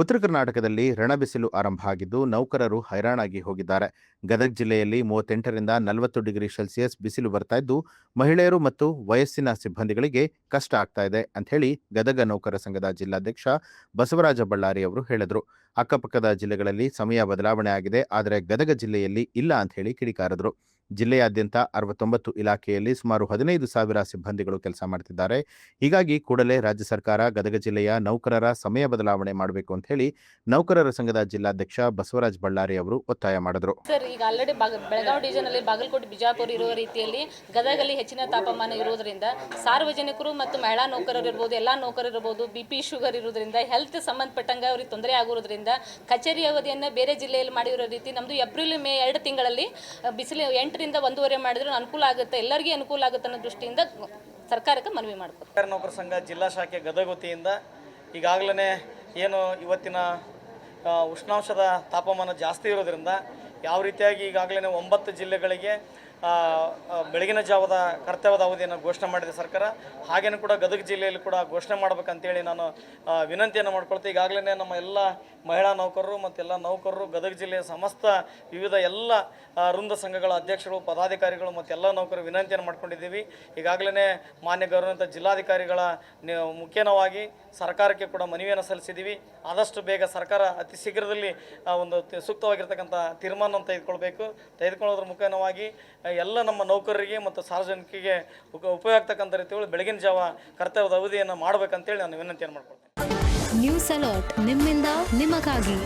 ಉತ್ತರ ಕರ್ನಾಟಕದಲ್ಲಿ ರಣಬಿಸಿಲು ಆರಂಭ ಆಗಿದ್ದು ನೌಕರರು ಹೈರಾಣಾಗಿ ಹೋಗಿದ್ದಾರೆ. ಗದಗ ಜಿಲ್ಲೆಯಲ್ಲಿ 38ರಿಂದ 40 ಡಿಗ್ರಿ ಸೆಲ್ಸಿಯಸ್ ಬಿಸಿಲು ಬರ್ತಾ ಇದ್ದು ಮಹಿಳೆಯರು ಮತ್ತು ವಯಸ್ಸಿನ ಸಿಬ್ಬಂದಿಗಳಿಗೆ ಕಷ್ಟ ಆಗ್ತಾ ಇದೆ ಅಂತ ಹೇಳಿ ಗದಗ ನೌಕರ ಸಂಘದ ಜಿಲ್ಲಾಧ್ಯಕ್ಷ ಬಸವರಾಜ ಬಳ್ಳಾರಿ ಅವರು ಹೇಳಿದರು. ಅಕ್ಕಪಕ್ಕದ ಜಿಲ್ಲೆಗಳಲ್ಲಿ ಸಮಯ ಬದಲಾವಣೆ ಆಗಿದೆ, ಆದರೆ ಗದಗ ಜಿಲ್ಲೆಯಲ್ಲಿ ಇಲ್ಲ ಅಂತ ಹೇಳಿ ಕಿಡಿಕಾರಿದ್ರು. ಜಿಲ್ಲೆಯಾದ್ಯಂತ 69 ಇಲಾಖೆಯಲ್ಲಿ ಸುಮಾರು 15,000 ಸಿಬ್ಬಂದಿಗಳು ಕೆಲಸ ಮಾಡ್ತಿದ್ದಾರೆ. ಹೀಗಾಗಿ ಕೂಡಲೇ ರಾಜ್ಯ ಸರ್ಕಾರ ಗದಗ ಜಿಲ್ಲೆಯ ನೌಕರರ ಸಮಯ ಬದಲಾವಣೆ ಮಾಡಬೇಕು ಅಂತ ಹೇಳಿ ನೌಕರರ ಸಂಘದ ಜಿಲ್ಲಾಧ್ಯಕ್ಷ ಬಸವರಾಜ ಬಳ್ಳಾರಿ ಅವರು ಒತ್ತಾಯ ಮಾಡಿದರು. ಸರ್, ಈಗ ಆಲ್ರೆಡಿ ಬೆಳಗಾವಿ ಡಿವಿಷನ್ ಅಲ್ಲಿ ಬಾಗಲಕೋಟೆ, ಬಿಜಾಪುರ ಇರುವ ರೀತಿಯಲ್ಲಿ ಗದಗಲ್ಲಿ ಹೆಚ್ಚಿನ ತಾಪಮಾನ ಇರುವುದರಿಂದ ಸಾರ್ವಜನಿಕರು ಮತ್ತು ಮಹಿಳಾ ನೌಕರರು ಇರ್ಬೋದು, ಎಲ್ಲಾ ನೌಕರರು ಇರ್ಬೋದು, BP ಶುಗರ್ ಇರುವುದರಿಂದ ಹೆಲ್ತ್ ಸಂಬಂಧಪಟ್ಟಂಗೆ ಅವರಿಗೆ ತೊಂದರೆ ಆಗಿರೋದ್ರಿಂದ ಕಚೇರಿ ಅವಧಿಯನ್ನು ಬೇರೆ ಜಿಲ್ಲೆಯಲ್ಲಿ ಮಾಡಿರೋ ರೀತಿ ನಮ್ಮದು ಏಪ್ರಿಲ್ ಮೇ 2 ತಿಂಗಳಲ್ಲಿ ಬಿಸಿಲು 8ರಿಂದ 1:30 ಮಾಡಿದ್ರೆ ಅನುಕೂಲ ಆಗುತ್ತೆ, ಎಲ್ಲರಿಗೂ ಅನುಕೂಲ ಆಗುತ್ತೆ ಅನ್ನೋ ದೃಷ್ಟಿಯಿಂದ ಸರ್ಕಾರಕ್ಕೆ ಮನವಿ ಮಾಡ್ತಾರೆ. ನೌಕರ ಸಂಘ ಜಿಲ್ಲಾ ಶಾಖೆ ಗದಗ ವತಿಯಿಂದ ಈಗಾಗಲೇ ಏನು ಇವತ್ತಿನ ಉಷ್ಣಾಂಶದ ತಾಪಮಾನ ಜಾಸ್ತಿ ಇರೋದ್ರಿಂದ ಯಾವ ರೀತಿಯಾಗಿ ಈಗಾಗಲೇ 9 ಜಿಲ್ಲೆಗಳಿಗೆ ಬೆಳಗಿನ ಜಾವದ ಕರ್ತವ್ಯದ ಅವಧಿಯನ್ನು ಘೋಷಣೆ ಮಾಡಿದೆ ಸರ್ಕಾರ. ಹಾಗೇನೂ ಕೂಡ ಗದಗ ಜಿಲ್ಲೆಯಲ್ಲಿ ಕೂಡ ಘೋಷಣೆ ಮಾಡಬೇಕಂತೇಳಿ ನಾನು ವಿನಂತಿಯನ್ನು ಮಾಡ್ಕೊಳ್ತೀನಿ. ಈಗಾಗಲೇ ನಮ್ಮ ಎಲ್ಲ ಮಹಿಳಾ ನೌಕರರು ಮತ್ತು ಎಲ್ಲ ನೌಕರರು ಗದಗ ಜಿಲ್ಲೆಯ ಸಮಸ್ತ ವಿವಿಧ ಎಲ್ಲ ವೃಂದ ಸಂಘಗಳ ಅಧ್ಯಕ್ಷರು, ಪದಾಧಿಕಾರಿಗಳು ಮತ್ತು ಎಲ್ಲ ನೌಕರರು ವಿನಂತಿಯನ್ನು ಮಾಡ್ಕೊಂಡಿದ್ದೀವಿ. ಈಗಾಗಲೇ ಮಾನ್ಯ ಗೌರವಾನ್ವಿತ ಜಿಲ್ಲಾಧಿಕಾರಿಗಳ ಮುಖೇನವಾಗಿ ಸರ್ಕಾರಕ್ಕೆ ಕೂಡ ಮನವಿಯನ್ನು ಸಲ್ಲಿಸಿದ್ದೀವಿ. ಆದಷ್ಟು ಬೇಗ ಸರ್ಕಾರ ಅತಿ ಶೀಘ್ರದಲ್ಲಿ ಒಂದು ಸೂಕ್ತವಾಗಿರ್ತಕ್ಕಂಥ ತೀರ್ಮಾನವನ್ನು ತೆಗೆದುಕೊಳ್ಳೋದ್ರ ಮುಖೇನವಾಗಿ ಎಲ್ಲ ನಮ್ಮ ನೌಕರರಿಗೆ ಮತ್ತು ಸಾರ್ವಜನಿಕರಿಗೆ ಉಪಯೋಗ ಆಗ್ತಕ್ಕಂಥ ರೀತಿಯಲ್ಲಿ ಬೆಳಗಿನ ಜಾವ ಕರ್ತವ್ಯದ ಅವಧಿಯನ್ನು ಮಾಡಬೇಕಂತೇಳಿ ನಾನು ವಿನಂತಿಯನ್ನು ಮಾಡ್ಕೊಳ್ತೇನೆ. ನ್ಯೂಸ್ ಅಲರ್ಟ್ ನಿಮ್ಮಿಂದ ನಿಮಗಾಗಿ.